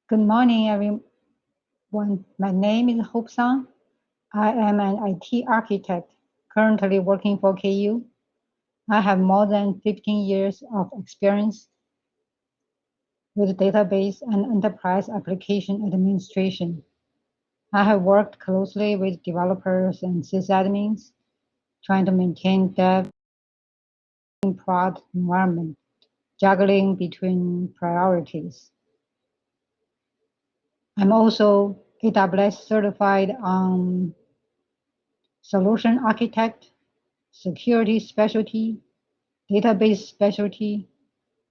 Good morning, everyone. My name is Hope Song. I am an IT architect currently working for KU. I have more than 15 years of experience with database and enterprise application administration. I have worked closely with developers and sysadmins, trying to maintain dev and prod environment, juggling between priorities. I'm also AWS certified on solution architect, security specialty, database specialty,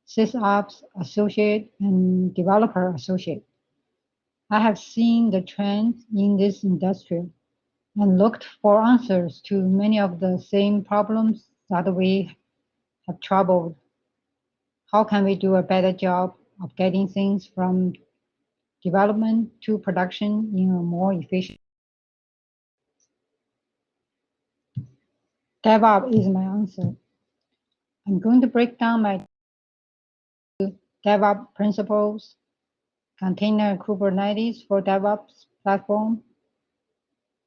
sysops associate, and developer associate. I have seen the trends in this industry and looked for answers to many of the same problems that we have troubled. How can we do a better job of getting things from development to production in a more efficient? DevOps is my answer. I'm going to break down my Devops principles, container Kubernetes for DevOps platform,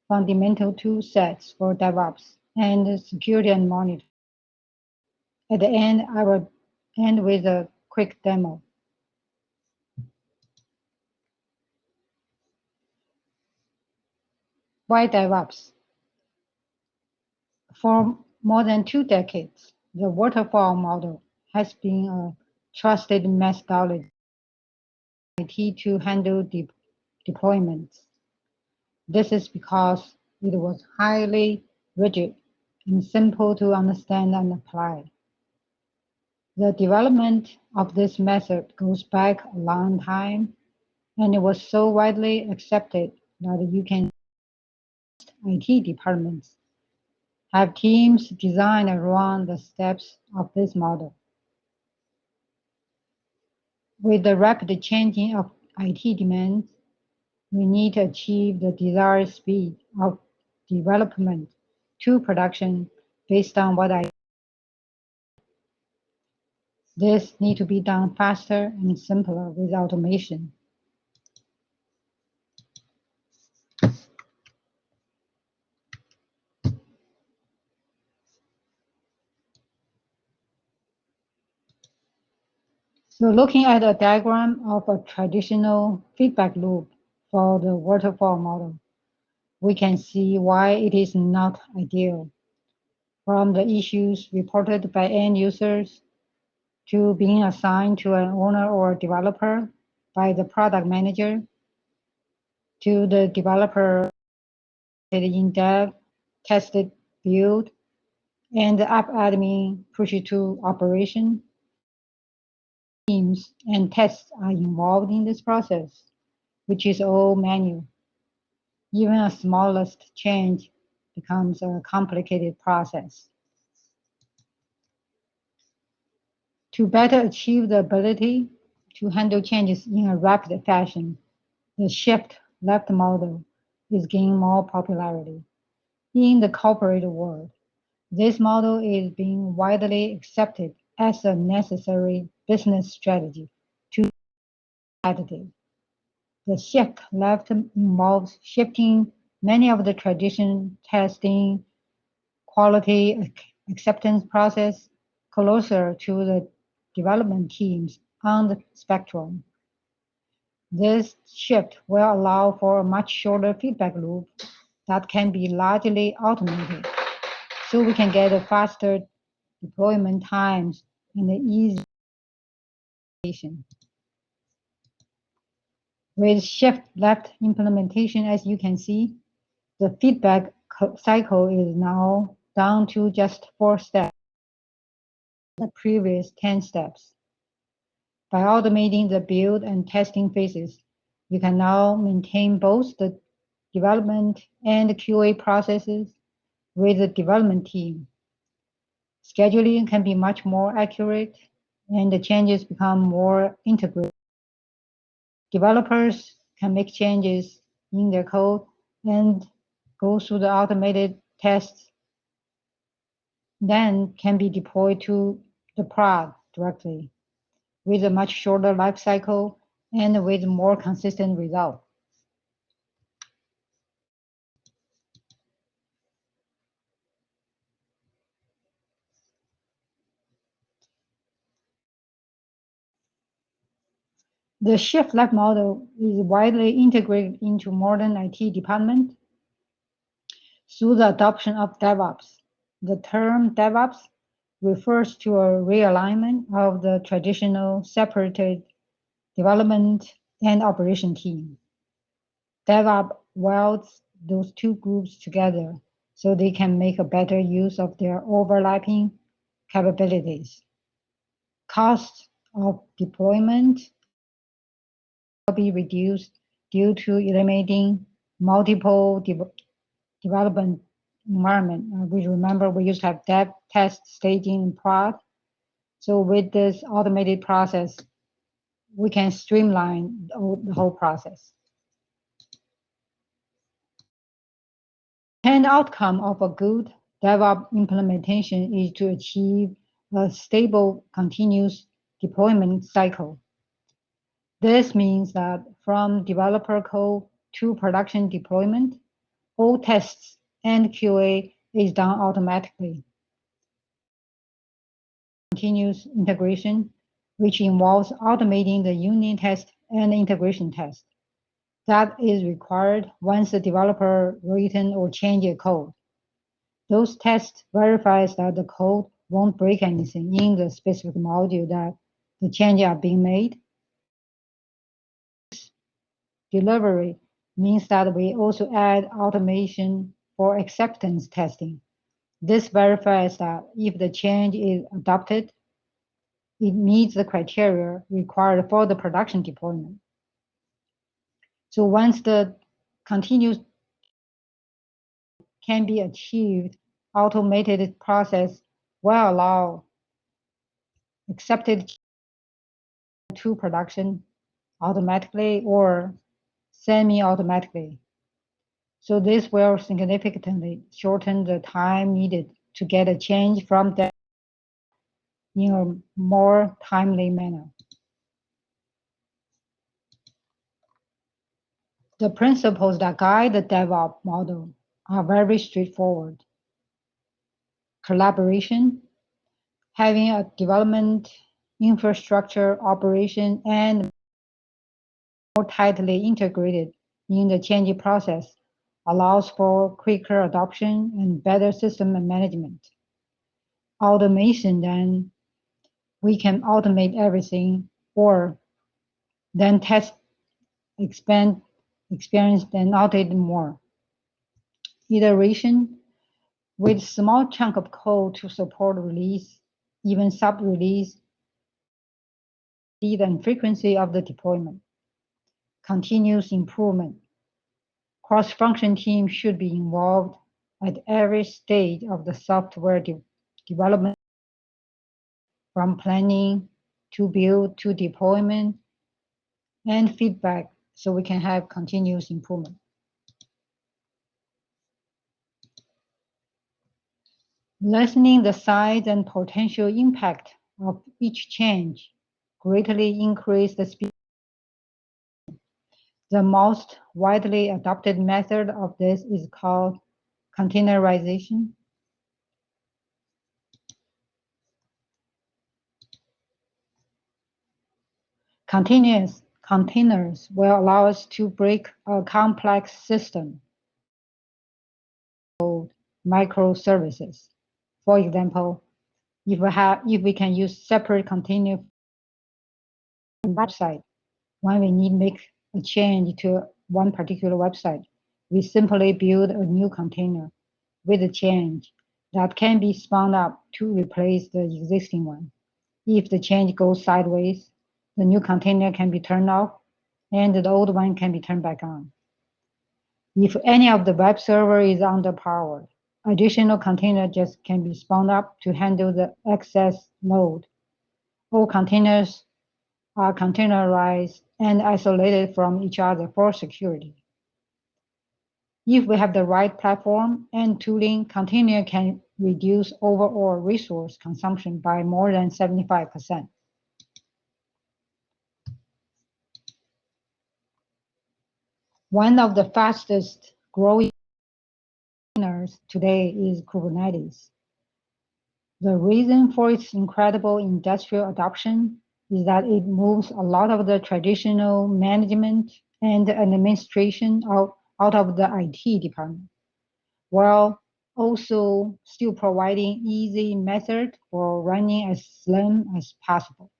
fundamental tool sets for DevOps, and security and monitoring. At the end, I will end with a quick demo. Why DevOps? For more than 2 decades, the waterfall model has been a trusted methodology to handle deployments. This is because it was highly rigid and simple to understand and apply. The development of this method goes back a long time, and it was so widely accepted that you can IT departments have teams designed around the steps of this model. With the rapid changing of IT demands, we need to achieve the desired speed of development to production based on what this need to be done faster and simpler with automation. So looking at a diagram of a traditional feedback loop for the waterfall model, we can see why it is not ideal. From the issues reported by end users to being assigned to an owner or developer by the product manager to the developer in dev, tested, build, and the app admin push it to operation. Teams and tests are involved in this process, which is all manual. Even a smallest change becomes a complicated process. To better achieve the ability to handle changes in a rapid fashion, the shift left model is gaining more popularity. In the corporate world, this model is being widely accepted as a necessary business strategy to be competitive. The shift left involves shifting many of the traditional testing, quality acceptance process closer to the development teams on the spectrum. This shift will allow for a much shorter feedback loop that can be largely automated, so we can get a faster deployment times and easy implementation. With shift left implementation, as you can see, the feedback cycle is now down to just 4 steps, the previous 10 steps. By automating the build and testing phases, you can now maintain both the development and QA processes with the development team. Scheduling can be much more accurate and the changes become more integrated. Developers can make changes in their code and go through the automated tests, then can be deployed to the prod directly with a much shorter life cycle and with more consistent results. The shift left model is widely integrated into modern IT departments through the adoption of DevOps. The term DevOps refers to a realignment of the traditional separated development and operation team. DevOps welds those two groups together so they can make a better use of their overlapping capabilities. Costs of deployment will be reduced due to eliminating multiple development environment. We remember we used to have dev, test, staging, and prod. So with this automated process, we can streamline the whole process. And outcome of a good DevOps implementation is to achieve a stable, continuous deployment cycle. This means that from developer code to production deployment, all tests and QA is done automatically. Continuous integration, which involves automating the unit test and integration test. That is required once the developer written or change a code. Those tests verifies that the code won't break anything in the specific module that the changes are being made. Delivery means that we also add automation for acceptance testing. This verifies that if the change is adopted, it meets the criteria required for the production deployment. So once the continuous can be achieved, automated process will allow accepted to production automatically or semi-automatically. So this will significantly shorten the time needed to get a change from that in a more timely manner. The principles that guide the DevOps model are very straightforward. Collaboration, having a development, infrastructure, operation, and more tightly integrated in the change process allows for quicker adoption and better system management. Automation, then we can automate everything or then test, expand, experience, and automate more. Iteration, with small chunk of code to support release, even sub-release, speed and frequency of the deployment. Continuous improvement. Cross-function teams should be involved at every stage of the software development, from planning to build to deployment and feedback, so we can have continuous improvement. Lessening the size and potential impact of each change greatly increase the speed. The most widely adopted method of this is called containerization. Containers will allow us to break a complex system called microservices. For example, if we can use separate container website, when we need to make a change to one particular website, we simply build a new container with a change that can be spun up to replace the existing one. If the change goes sideways, the new container can be turned off and the old one can be turned back on. If any of the web server is underpowered, additional container just can be spun up to handle the excess load. All containers are containerized and isolated from each other for security. If we have the right platform and tooling, container can reduce overall resource consumption by more than 75%. One of the fastest growing containers today is Kubernetes. The reason for its incredible industrial adoption is that it moves a lot of the traditional management and administration out of the IT department, while also still providing easy method for running as slim as possible,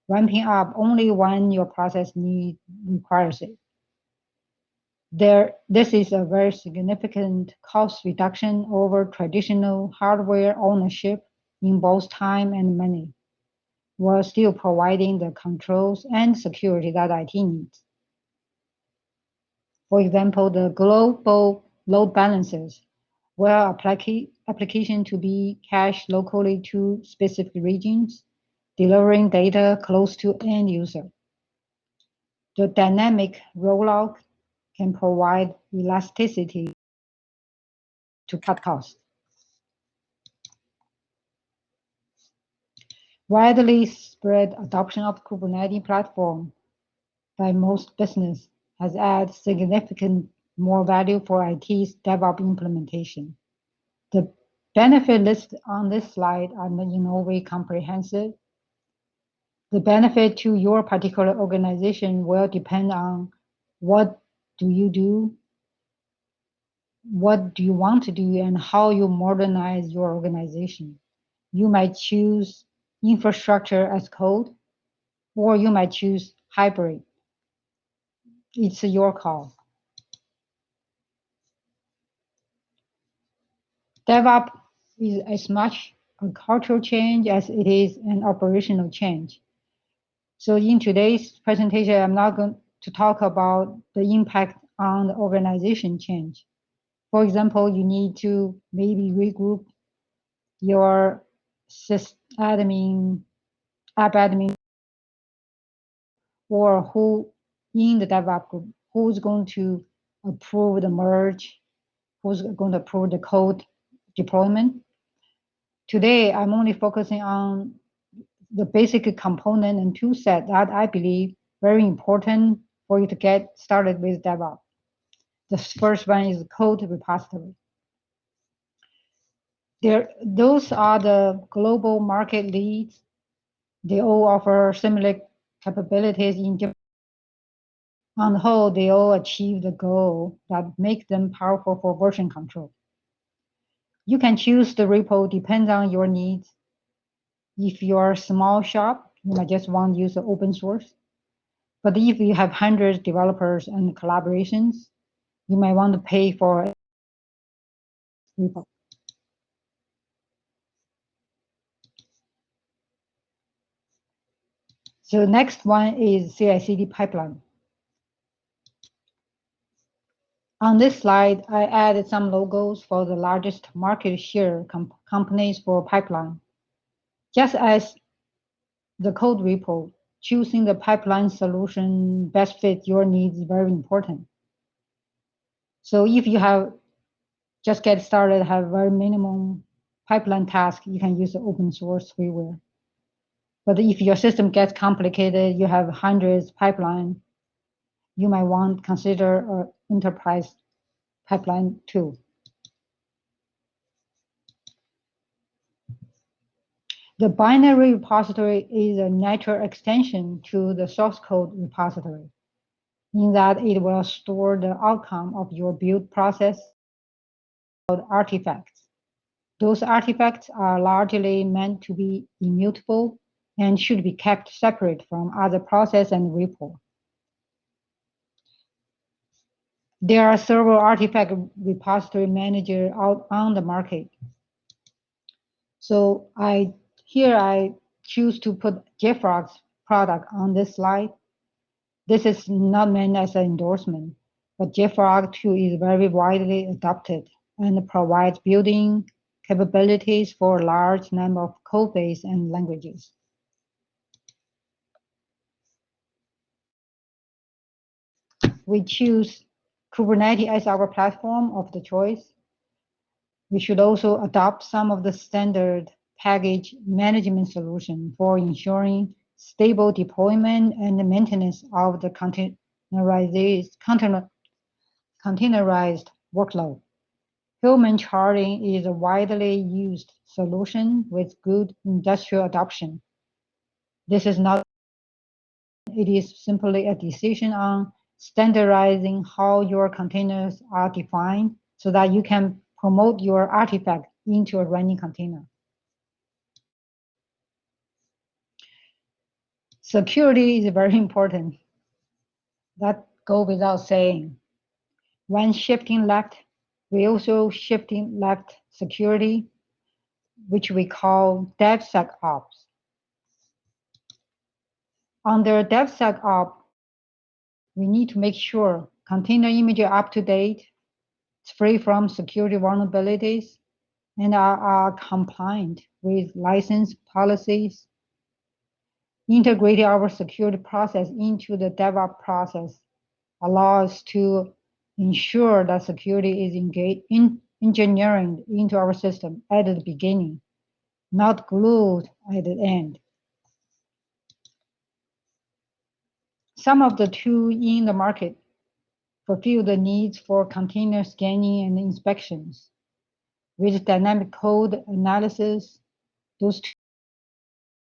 ramping up only when your process need requires it. This is a very significant cost reduction over traditional hardware ownership in both time and money, while still providing the controls and security that IT needs. For example, the global load balancers, where application to be cached locally to specific regions, delivering data close to end user. The dynamic rollout can provide elasticity to cut costs. Widely spread adoption of Kubernetes platform by most business has added significant more value for IT's DevOps implementation. The benefit listed on this slide are not in no way comprehensive. The benefit to your particular organization will depend on what do you do, what do you want to do, and how you modernize your organization. You might choose infrastructure as code, or you might choose hybrid. It's your call. DevOps is as much a cultural change as it is an operational change. So in today's presentation, I'm not going to talk about the impact on the organization change. For example, you need to maybe regroup your sysadmin, app admin, or who in the DevOps group, who's going to approve the merge, who's going to approve the code deployment. Today, I'm only focusing on the basic component and tool set that I believe very important for you to get started with DevOps. The first one is code repository. Those are the global market leads. They all offer similar capabilities in different. On the whole, they all achieve the goal that make them powerful for version control. You can choose the repo depends on your needs. If you're a small shop, you might just want to use the open source. But if you have hundreds of developers and collaborations, you might want to pay for repo. So next one is Cicd Pipeline. On this slide, I added some logos for the largest market share companies for pipeline. Just as the code repo, choosing the pipeline solution best fit your needs is very important. So if you have just get started, have very minimum pipeline task, you can use the open source freeware. But if your system gets complicated, you have hundreds pipeline, you might want to consider an enterprise pipeline too. The binary repository is a natural extension to the source code repository, in that it will store the outcome of your build process called artifacts. Those artifacts are largely meant to be immutable and should be kept separate from other process and repo. There are several artifact repository managers out on the market. So here I choose to put JFrog's product on this slide. This is not meant as an endorsement, but JFrog 2 is very widely adopted and provides building capabilities for a large number of code base and languages. We choose Kubernetes as our platform of the choice. We should also adopt some of the standard package management solution for ensuring stable deployment and maintenance of the containerization containerized workload. Human charting is a widely used solution with good industrial adoption. This is not, it is simply a decision on standardizing how your containers are defined so that you can promote your artifact into a running container. Security is very important. That goes without saying. When shifting left, we also shifting left security, which we call DevSecOps. Under DevSecOps, we need to make sure container images are up to date, it's free from security vulnerabilities, and are compliant with license policies. Integrating our security process into the DevOps process allows us to ensure that security is engaged in engineering into our system at the beginning, not glued at the end. Some of the tools in the market fulfill the needs for container scanning and inspections. With dynamic code analysis, those two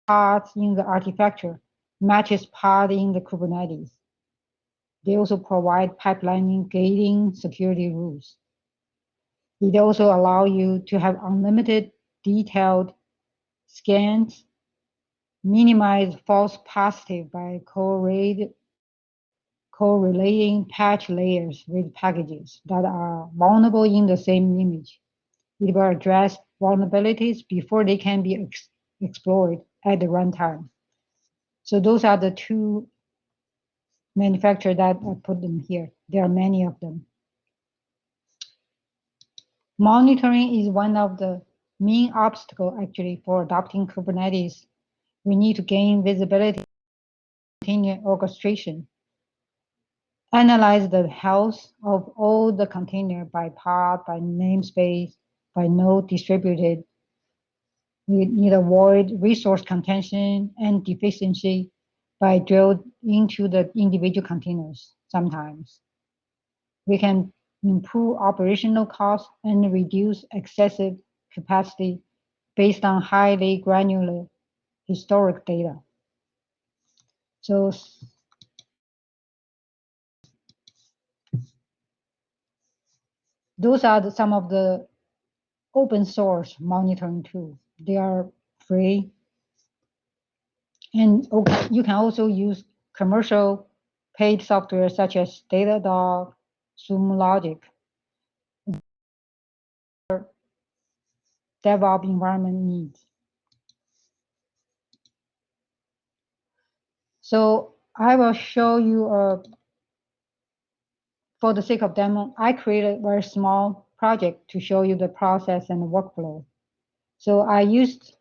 parts in the architecture matches part in the Kubernetes. They also provide pipelining, gating, security rules. It also allows you to have unlimited detailed scans, minimize false positive by correlating patch layers with packages that are vulnerable in the same image. It will address vulnerabilities before they can be exploited at the runtime. So those are the two manufacturers that I put them here. There are many of them. Monitoring is one of the main obstacles actually for adopting Kubernetes. We need to gain visibility in container orchestration. Analyze the health of all the container by pod, by namespace, by node distributed. We need to avoid resource contention and deficiency by drill into the individual containers sometimes. We can improve operational costs and reduce excessive capacity based on highly granular historic data. So those are some of the open source monitoring tools. They are free. And you can also use commercial paid software such as Datadog, SumLogic, DevOps environment needs. So I will show you, for the sake of demo, I created a very small project to show you the process and the workflow. So I used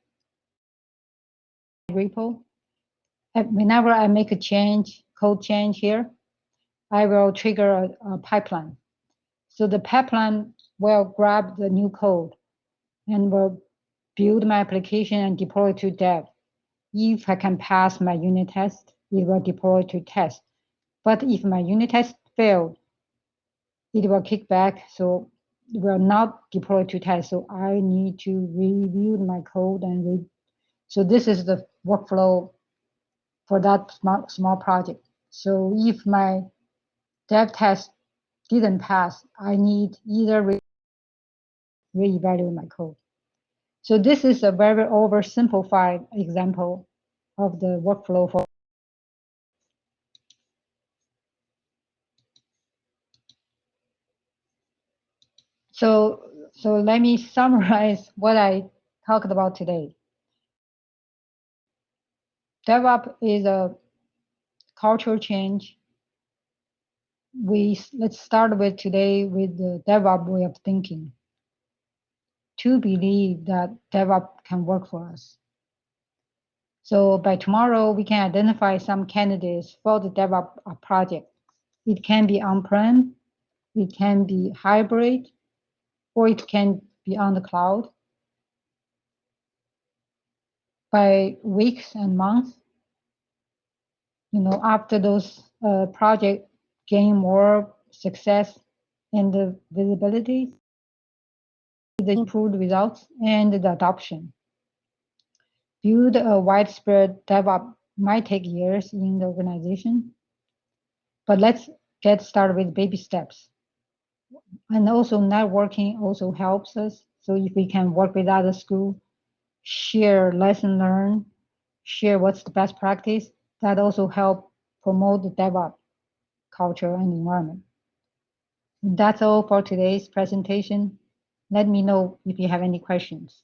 repo. Whenever I make a change, code change here, I will trigger a pipeline. So the pipeline will grab the new code and will build my application and deploy to dev. If I can pass my unit test, it will deploy to test. But if my unit test failed, it will kick back, so it will not deploy to test. So I need to review my code and read. So this is the workflow for that small project. So if my dev test didn't pass, I need either reevaluate my code. So this is a very oversimplified example of the workflow for. So let me summarize what I talked about today. DevOps is a cultural change. Let's start with today with the DevOps way of thinking. To believe that DevOps can work for us. So by tomorrow, we can identify some candidates for the DevOps project. It can be on-prem, it can be hybrid, or it can be on the cloud. By weeks and months, after those projects gain more success, and the visibility, the improved results, and the adoption. Build a widespread DevOps might take years in the organization, but let's get started with baby steps. And also networking also helps us. So if we can work with other schools, share lesson learned, share what's the best practice, that also help promote the DevOps culture and environment. That's all for today's presentation. Let me know if you have any questions.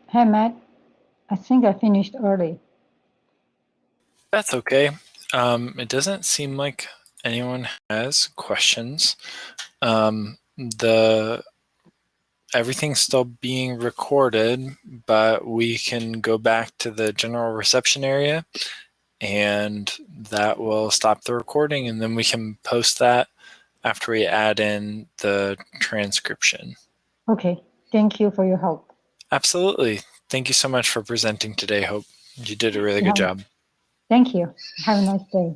Hey, Matt, I think I finished early. That's okay. It doesn't seem like anyone has questions. Everything's still being recorded, but we can go back to the general reception area and that will stop the recording, and then we can post that after we add in the transcription. Okay, thank you for your help. Absolutely. Thank you so much for presenting today, Hope. You did a really good job. Thank you. Have a nice day.